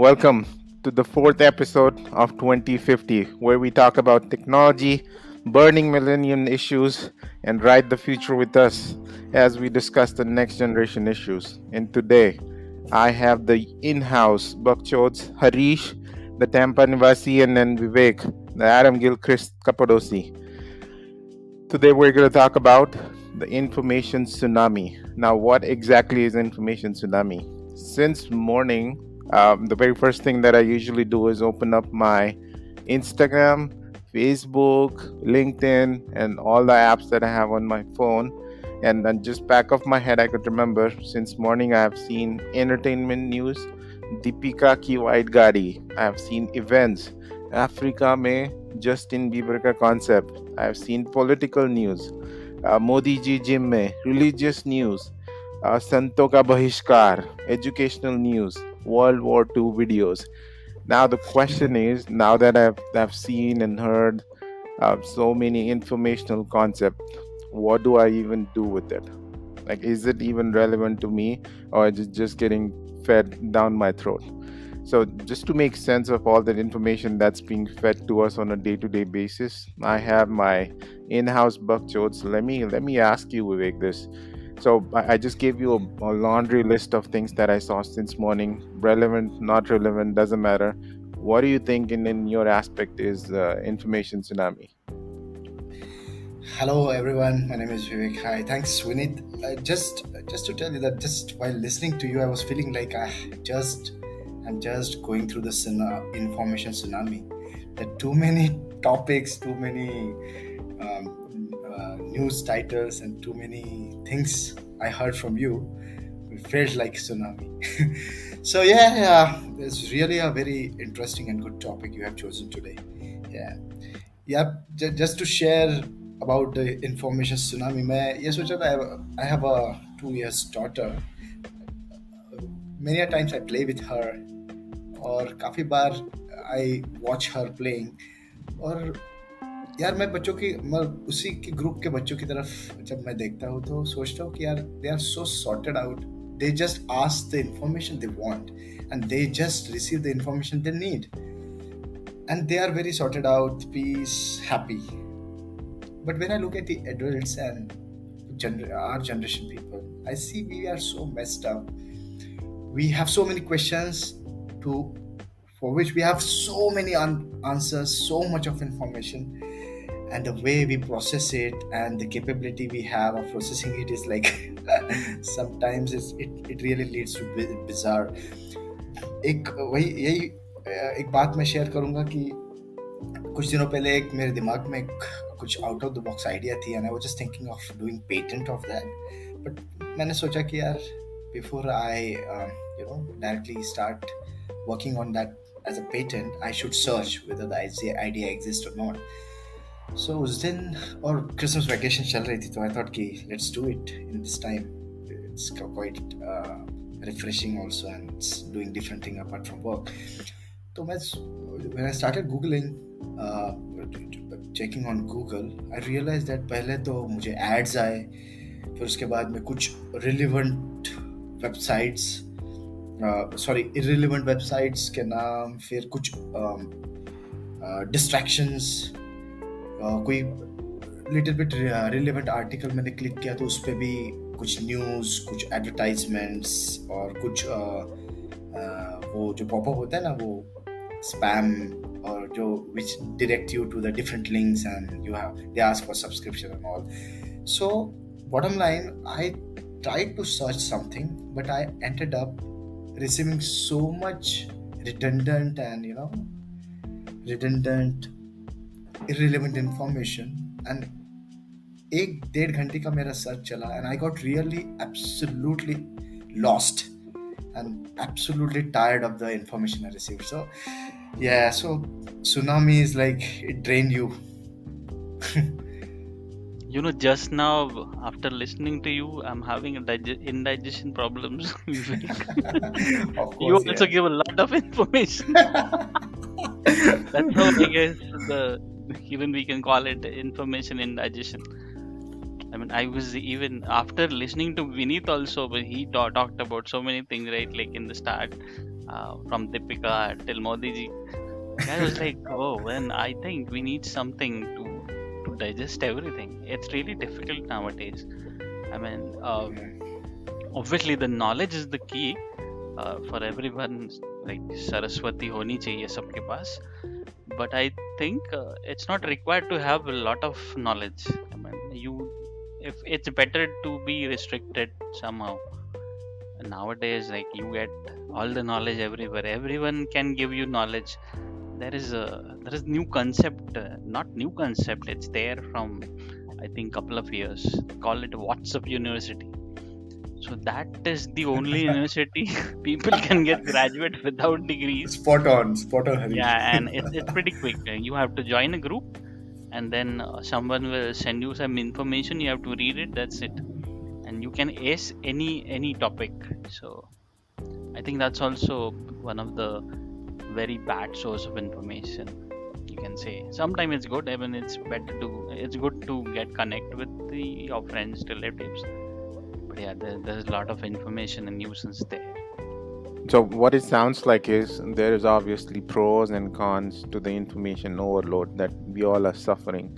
Welcome to the fourth episode of 2050, where we talk about technology, burning millennium issues, and ride the future with us as we discuss the next generation issues. And today, I have the in-house Bakchods, Harish, the Tampa Nivasi, and then Vivek, the Adam Gilchrist Kapadosi. Today, we're going to talk about the information tsunami. Now, what exactly is information tsunami? Since morning, the very first thing that I usually do is open up my Instagram, Facebook, LinkedIn, and all the apps that I have on my phone. And then just back of my head, I could remember since morning I have seen entertainment news, Deepika ki white gadi. I have seen events, Africa mein Justin Bieber ka concept. I have seen political news, Modi ji gym mein, religious news, Santo ka bahishkar, educational news, World War II videos. Now the question is, now that I've seen and heard so many informational concepts, what do I even do with it? Like, is it even relevant to me, or is it just getting fed down my throat? So, just to make sense of all that information that's being fed to us on a day-to-day basis, I have my in-house buckchodes. Let me ask you, Vivek, this. So I just gave you a laundry list of things that I saw since morning. Relevant, not relevant, doesn't matter. What do you think in your aspect is information tsunami? Hello everyone, my name is Vivek. Hi, thanks Vinit. Just to tell you that just while listening to you, I was feeling like I'm just going through the information tsunami. There are too many topics, too many news titles, and too many things I heard from you. It felt like tsunami. So yeah, it's really a very interesting and good topic you have chosen today. Yeah. Just to share about the information tsunami, मैं ये सोचा था I have a 2 years daughter. Many a times I play with her और काफ़ी बार I watch her playing और यार मैं बच्चों की मैं उसी के ग्रुप के बच्चों की तरफ जब मैं देखता हूँ तो सोचता हूँ कि यार they are so sorted out. They just ask the information they want and they just receive the information they need. And they are very sorted out, peace, happy. But when I look at the adults and our generation people, I see we are so messed up. We have so many questions to for which we have so many answers, so much of information, and the way we process it and the capability we have of processing it is like sometimes it really leads to bizarre. एक वही यही एक बात मैं share करूंगा कि कुछ दिनों पहले एक मेरे दिमाग में कुछ out of the box idea थी and I was just thinking of doing patent of that but मैंने सोचा कि यार before I directly start working on that as a patent I should search whether the idea exist or not so उस दिन और Christmas vacation चल रही थी तो आई थॉट कि let's do it in this time it's quite refreshing also and it's doing different thing apart from work. So when I started googling, checking on Google, I realized that पहले तो मुझे ads आए, फिर उसके बाद में कुछ relevant websites, irrelevant websites के नाम, फिर कुछ distractions, कोई little bit relevant article मैंने क्लिक किया तो उस पर भी कुछ न्यूज़, कुछ एडवर्टाइजमेंट्स और कुछ वो जो पॉपअप होता है ना वो स्पैम और जो which direct you to the different links and they ask for subscription and all. So bottom line, I tried to search something but I ended up receiving so much redundant and irrelevant information and 1-1.5 घंटे का मेरा search चला and I got really absolutely lost and absolutely tired of the information I received. So yeah, so tsunami is like it drained you. Just now after listening to you, I'm having indigestion problems. Of You course, also yeah. give a lot of information. That's how I guess even we can call it information indigestion. I mean, I was even after listening to Vineet also, but he talked about so many things, right? Like in the start, from Deepika till Modi ji. I was like, oh, when I think we need something to digest everything. It's really difficult nowadays. I mean, obviously the knowledge is the key for everyone. Like Saraswati honi chahiye sabke paas. But I think it's not required to have a lot of knowledge. I mean, if it's better to be restricted somehow. Nowadays, like you get all the knowledge everywhere. Everyone can give you knowledge. There is new concept, not new concept. It's there from I think couple of years. Call it WhatsApp University. So that is the only university people can get graduate without degrees. Spot on, Harish. Yeah, and it's pretty quick. You have to join a group, and then someone will send you some information. You have to read it. That's it, and you can ace any topic. So I think that's also one of the very bad source of information. You can say sometimes it's good. I mean, it's good to get connect with your friends, relatives. But yeah, there's a lot of information and nuisance there. So what it sounds like is there is obviously pros and cons to the information overload that we all are suffering.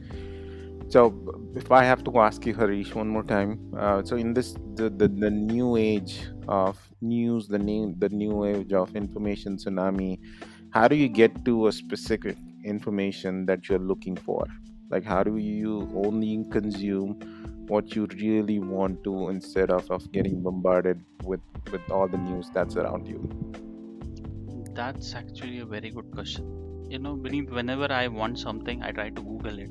So if I have to ask you, Harish, one more time, so in this the new age of news, the new age of information tsunami, how do you get to a specific information that you're looking for? Like how do you only consume what you really want to instead of getting bombarded with all the news that's around you? That's actually a very good question. Beneath, whenever I want something, I try to Google it.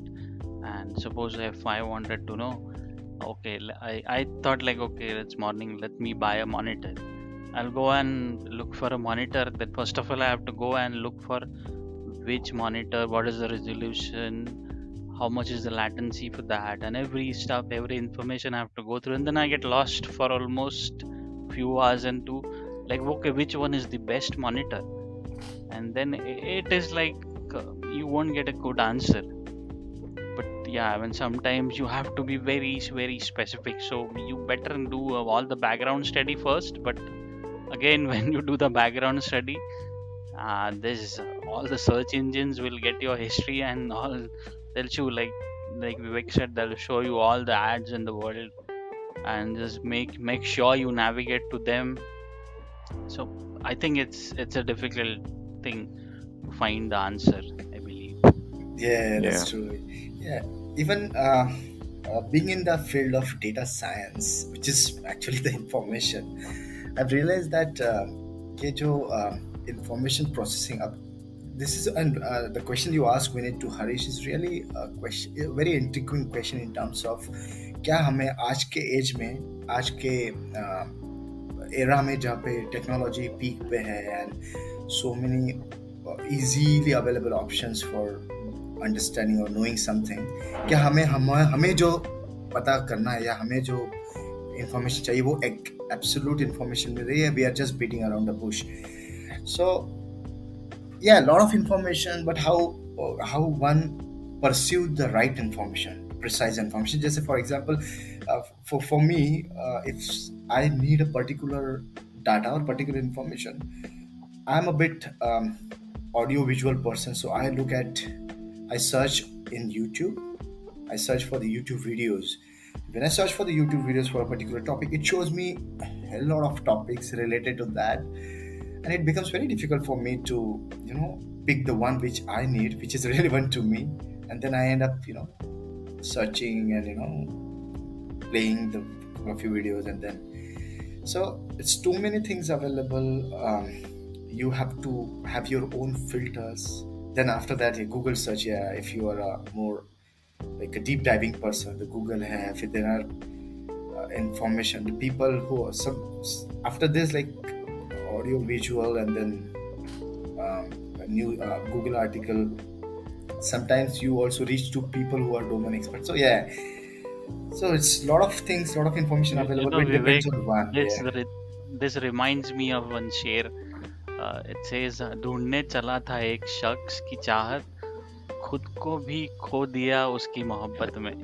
And suppose if I wanted to know, okay, I thought like, okay, it's morning, let me buy a monitor. I'll go and look for a monitor. Then first of all, I have to go and look for which monitor, what is the resolution, how much is the latency for that, and every information I have to go through. And then I get lost for almost few hours into like, okay, which one is the best monitor? And then it is like you won't get a good answer. But yeah, I mean, sometimes you have to be very very specific, so you better do all the background study first. But again, when you do the background study, this all the search engines will get your history and all. They'll show like Vivek said, they'll show you all the ads in the world, and just make sure you navigate to them. So I think it's a difficult thing to find the answer, I believe. Yeah, that's Yeah. true. Yeah, even being in the field of data science, which is actually the information, I've realized that ये जो information processing up, this is and the question you asked Vinay to Harish is really a very intriguing question in terms of क्या हमें आज के as में आज के era में जहाँ पे टेक्नोलॉजी पीक पे है and so many easily available options for understanding or knowing something, क्या हमें जो पता करना है या हमें जो information चाहिए वो एक absolute information मिल रही है, we are just beating around the bush. So yeah, a lot of information, but how one pursue the right information, precise information. Just for example, for me, if I need a particular data or particular information, I'm a bit audio visual person, so I search in YouTube. I search for the YouTube videos. When I search for the YouTube videos for a particular topic, it shows me a lot of topics related to that, and it becomes very difficult for me to pick the one which I need, which is relevant to me, and then I end up searching and playing a few videos, and then so it's too many things available. You have to have your own filters. Then after that, Google search. Yeah, if you are a more like a deep diving person, the Google have. If there are information, the people who are some after this like audio visual, and then a new Google article. Sometimes you also reach to people who are domain experts. So yeah, so it's a lot of things, a lot of information available. It Vivek, depends on one. this reminds me of one शेर. It says, ढूंढने चला था एक शख्स की चाहत, खुद को भी खो दिया उसकी मोहब्बत में.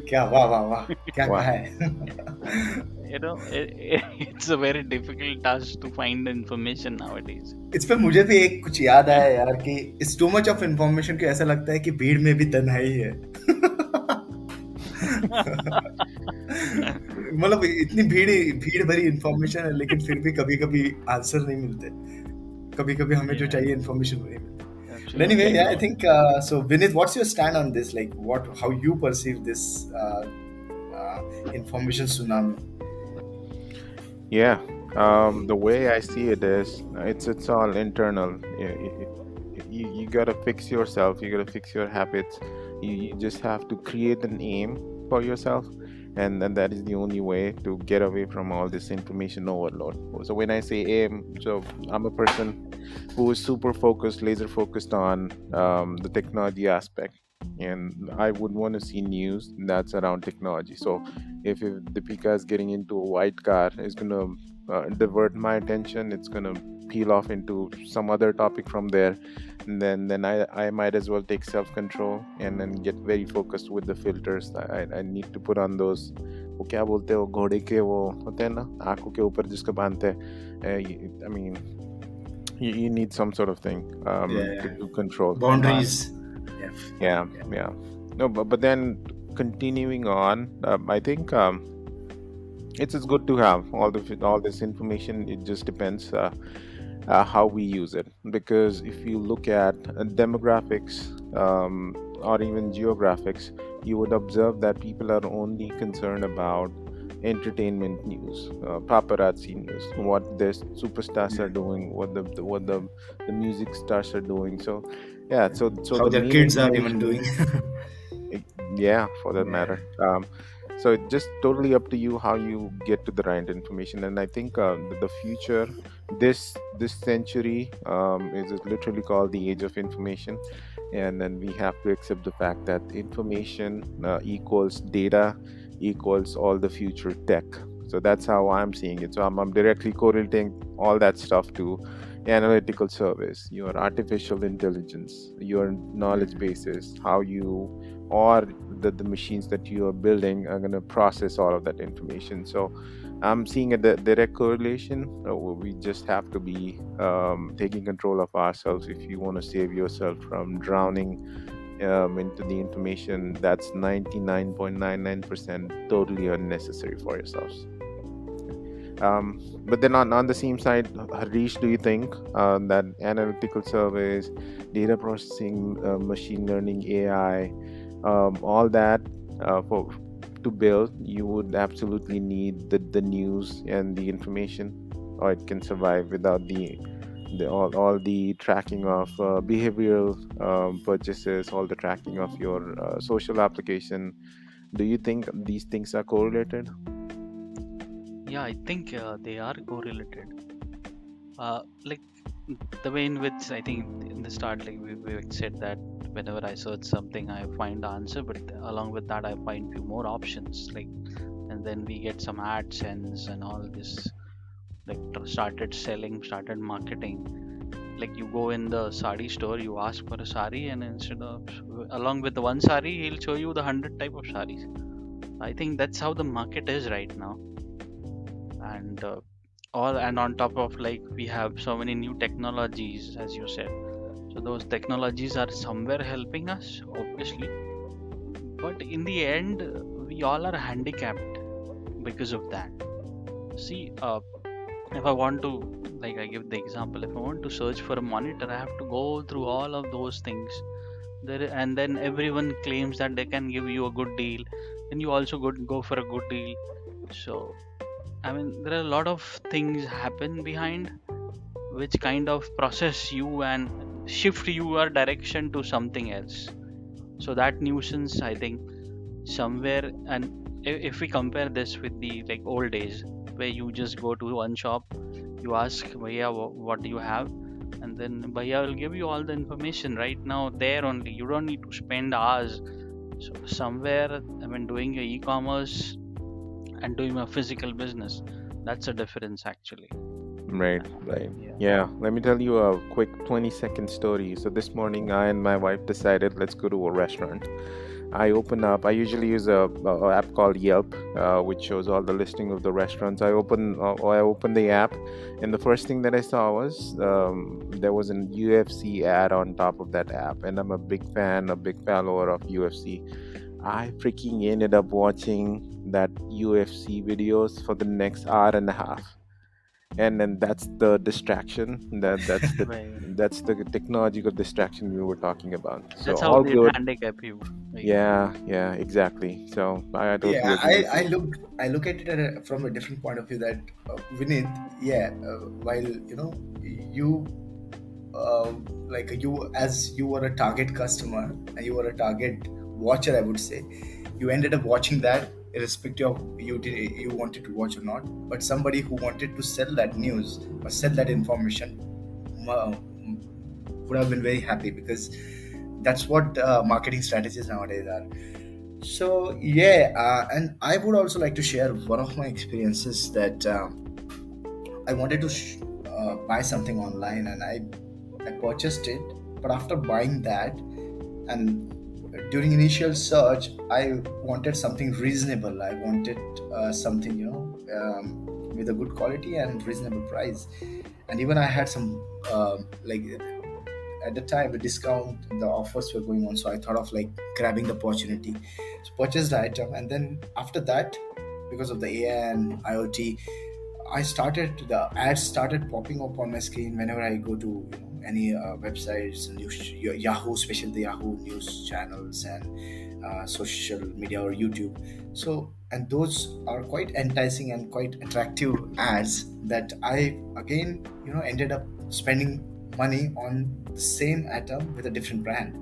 क्या वाह वाह वाह क्या Wow. कहा है. it's a very difficult task to find information nowadays. इस पे मुझे भी एक कुछ याद आया यार कि it's too much of information कि ऐसा लगता है कि भीड़ में भी तन्हाई है. मतलब इतनी भीड़ भरी इंफॉर्मेशन है, लेकिन फिर भी कभी कभी आंसर नहीं मिलते. कभी कभी हमें जो Yeah, चाहिए इंफॉर्मेशन नहीं मिलती. But absolutely. anyway, yeah, I think so. Vinith, what's your stand on this? Like, how you perceive this information tsunami? Yeah, the way I see it is, it's all internal. You gotta fix yourself. You gotta fix your habits. You just have to create an aim for yourself, and then that is the only way to get away from all this information overload. So when I say aim, so I'm a person who is super focused, laser focused on the technology aspect, and I would want to see news that's around technology. So if Deepika is getting into a white car, it's gonna divert my attention. It's gonna peel off into some other topic from there, and then I might as well take self control and then get very focused with the filters. I need to put on those. वो क्या बोलते हैं, वो घोड़े के वो होते हैं ना, आंखों के ऊपर जिसको बांधते हैं. I mean, you need some sort of thing to control. Boundaries. Yeah. No, but then continuing on, I think it's good to have all this information. It just depends how we use it. Because if you look at demographics or even geographics, you would observe that people are only concerned about entertainment news, paparazzi news, what the superstars are doing, what the music stars are doing. So yeah, so How the their main kids are even information, doing. yeah, for that Yeah. matter. So it's just totally up to you how you get to the right information. And I think the future, this century, is literally called the age of information. And then we have to accept the fact that information equals data equals all the future tech. So that's how I'm seeing it. So I'm directly correlating all that stuff to analytical service, your artificial intelligence, your knowledge bases, how you or the machines that you are building are going to process all of that information. So I'm seeing a direct correlation. We just have to be taking control of ourselves if you want to save yourself from drowning into the information that's 99.99% totally unnecessary for yourselves. But then on the same side, Harish, do you think that analytical service, data processing, machine learning, AI, all that to build, you would absolutely need the news and the information, or it can survive without all the tracking of behavioral purchases, all the tracking of your social application? Do you think these things are correlated? Yeah, I think they are correlated. Like the way in which I think in the start, like we said that whenever I search something, I find the answer, but along with that, I find few more options. Like, and then we get some AdSense and all this. Like started selling, started marketing. Like you go in the sari store, you ask for a sari, and instead of along with the one sari, he'll show you the 100 type of saris. I think that's how the market is right now. And and on top of, like, we have so many new technologies, as you said. So those technologies are somewhere helping us, obviously, but in the end, we all are handicapped because of that. See, if I want to, like, I give the example, if I want to search for a monitor, I have to go through all of those things there, and then everyone claims that they can give you a good deal, then you also go for a good deal. So I mean, there are a lot of things happen behind which kind of process you and shift your direction to something else. So that nuisance, I think, somewhere. And if we compare this with the, like, old days, where you just go to one shop, you ask bhaiya what do you have, and then bhaiya will give you all the information right now there only. You don't need to spend hours. So somewhere, I mean, doing your e-commerce and doing a physical business, that's a difference actually. Right. Yeah, let me tell you a quick 20-second story. So this morning, I and my wife decided let's go to a restaurant. I open up. I usually use a app called Yelp, which shows all the listing of the restaurants. I open the app, and the first thing that I saw was there was an UFC ad on top of that app, and I'm a big fan, a big follower of UFC. I freaking ended up watching that UFC videos for the next hour and a half, and then that's the distraction. Right. That's the technological distraction we were talking about. So That's how all they good. handicap you. Like, Yeah, exactly. So I totally Yeah, agree with you. I look at it from a different point of view. That Vinith, yeah, while you like you, as you were a target customer and you were a target watcher, I would say, you ended up watching that irrespective of you wanted to watch or not. But somebody who wanted to sell that news or sell that information uh, would have been very happy, because that's what marketing strategies nowadays are. So yeah, and I would also like to share one of my experiences that I wanted to buy something online, and I purchased it. But after buying that, and during initial search, I wanted something reasonable. I wanted something with a good quality and reasonable price. And even I had some like at the time the discount, the offers were going on, so I thought of like grabbing the opportunity, so purchased the item. And then after that, because of the AI and IoT, the ads started popping up on my screen whenever I go to any websites, Yahoo, especially the Yahoo news channels, and social media or YouTube. So, and those are quite enticing and quite attractive ads that I again ended up spending money on the same item with a different brand.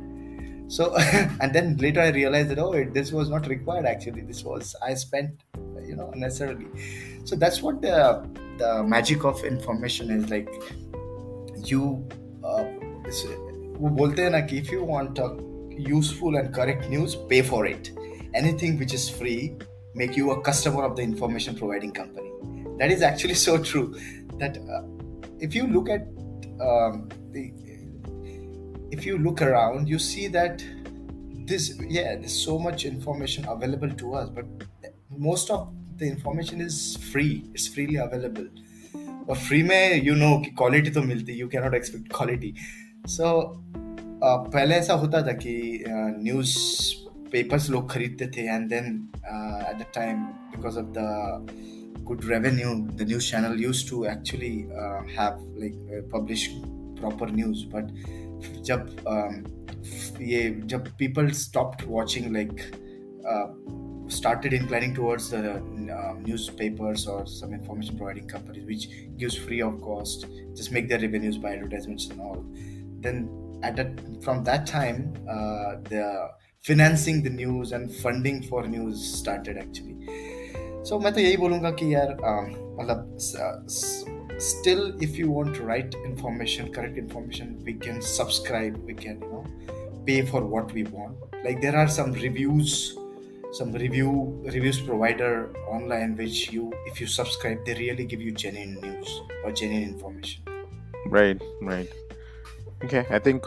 So and then later I realized that, this was not required. Actually, this was I spent unnecessarily. So that's what the magic of information is. Like, you uh, वो बोलते हैं ना कि if you want a useful and correct news, pay for it. Anything which is free make you a customer of the information providing company. That is actually so true. That if you look at the if you look around, you see that there's so much information available to us, but most of the information is free. It's freely available. और free में कि quality तो मिलती, you cannot expect quality. सो पहले ऐसा होता था कि न्यूज़ पेपर्स लोग खरीदते थे, and then at the time, because of the good revenue, the news channel used to actually have like publish proper news. But जब जब people stopped watching, like uh, started inclining towards the newspapers or some information providing companies which gives free of cost, just make their revenues by advertisements and all, then from that time the financing the news and funding for news started actually. So मैं तो यही बोलूँगा कि यार मतलब still, if you want right information, correct information, we can subscribe, we can pay for what we want. Like, there are some reviews provider online which if you subscribe, they really give you genuine news or genuine information. Right. Okay, I think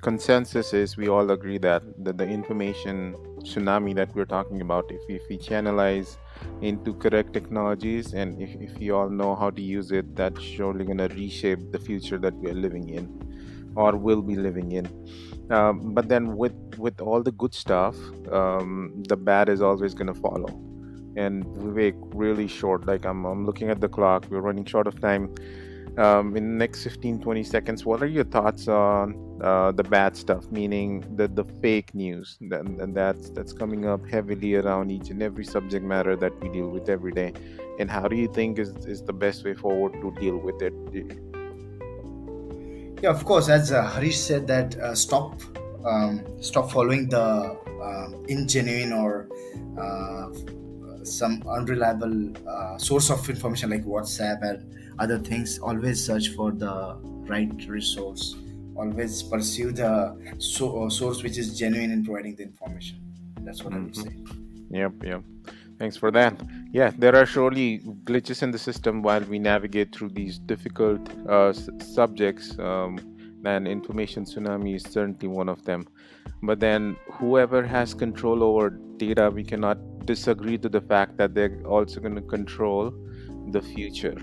consensus is we all agree that the information tsunami that we're talking about, if we channelize into correct technologies, and if we all know how to use it, that's surely going to reshape the future that we are living in or will be living in. But then with all the good stuff, the bad is always going to follow. And Vivek, really short, like I'm looking at the clock, we're running short of time. In the next 15-20 seconds, what are your thoughts on the bad stuff, meaning the fake news that's coming up heavily around each and every subject matter that we deal with every day, and how do you think is the best way forward to deal with it? Yeah, of course, as Harish said, that stop following the ingenuine or some unreliable source of information like WhatsApp and other things. Always search for the right resource. Always pursue the source which is genuine in providing the information. That's what I would say. Yep. Thanks for that. Yeah, there are surely glitches in the system while we navigate through these difficult subjects, and information tsunami is certainly one of them. But then whoever has control over data, we cannot disagree to the fact that they're also going to control the future.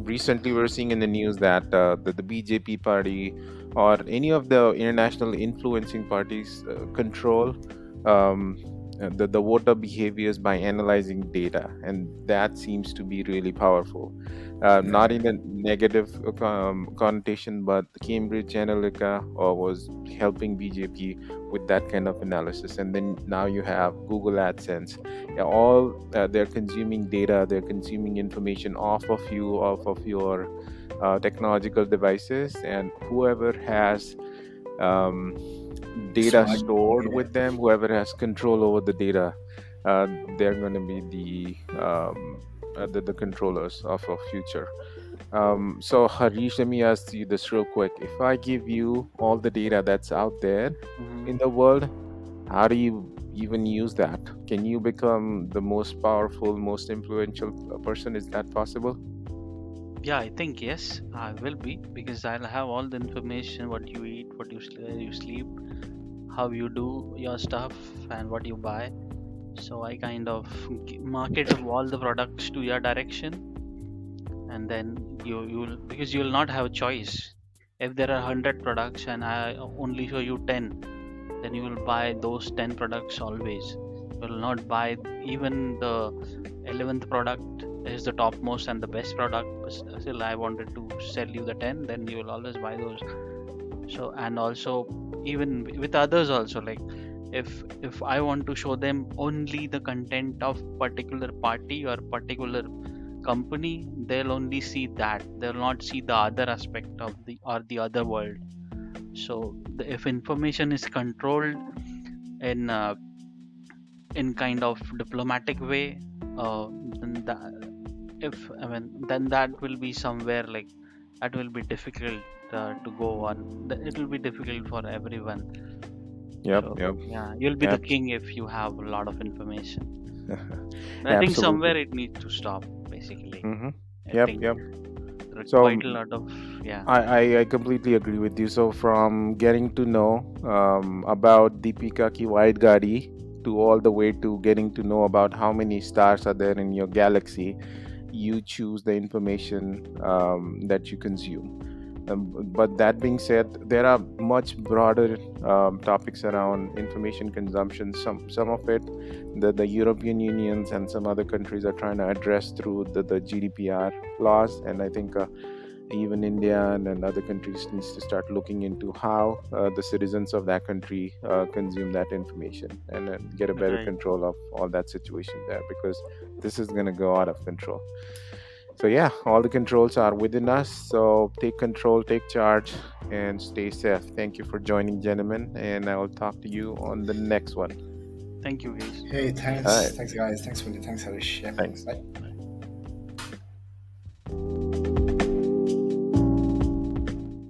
Recently we're seeing in the news that the BJP party or any of the international influencing parties control the voter behaviors by analyzing data, and that seems to be really powerful. Not in a negative connotation, but Cambridge Analytica was helping BJP with that kind of analysis. And then now you have Google AdSense. Yeah, all they're consuming data, they're consuming information off of you, off of your technological devices, and whoever has um, data Smart stored data. with them, whoever has control over the data, they're going to be the controllers of our future. So Harish, let me ask you this real quick. If I give you all the data that's out there Hmm. in the world, how do you even use that? Can you become the most powerful, most influential person? Is that possible? Yeah, I think yes, I will be, because I'll have all the information: what you eat, what you sleep, how you do your stuff, and what you buy. So I kind of market all the products to your direction, and then you'll, because you'll not have a choice. If there are 100 products and I only show you 10, then you will buy those 10 products always. You will not buy even the 11th product is the topmost and the best product, but still I wanted to sell you the 10, then you will always buy those. So, and also even with others also, like if I want to show them only the content of particular party or particular company, they'll only see that, they'll not see the other aspect of the or the other world. So if information is controlled in in kind of diplomatic way, then if I mean, then that will be somewhere like that will be difficult to go on. It will be difficult for everyone. Yep, So yep, yeah, you'll be the abs- king if you have a lot of information. But I think absolutely. somewhere it needs to stop. Basically, Mm-hmm. I Yep, think yep. there are So quite a lot of, yeah. I completely agree with you. So from getting to know about Deepika ki White Gadi to all the way to getting to know about how many stars are there in your galaxy, you choose the information that you consume. But that being said, there are much broader topics around information consumption. Some of it, the European unions and some other countries are trying to address through the GDPR laws, and I think even India and other countries needs to start looking into how the citizens of that country consume that information and get a better Right. control of all that situation there, because this is going to go out of control. So yeah, all the controls are within us. So take control, take charge, and stay safe. Thank you for joining, gentlemen, and I will talk to you on the next one. Thank you, guys. Hey, All right, thanks guys, thanks Willie, thanks Harish. Yeah, thanks. bye.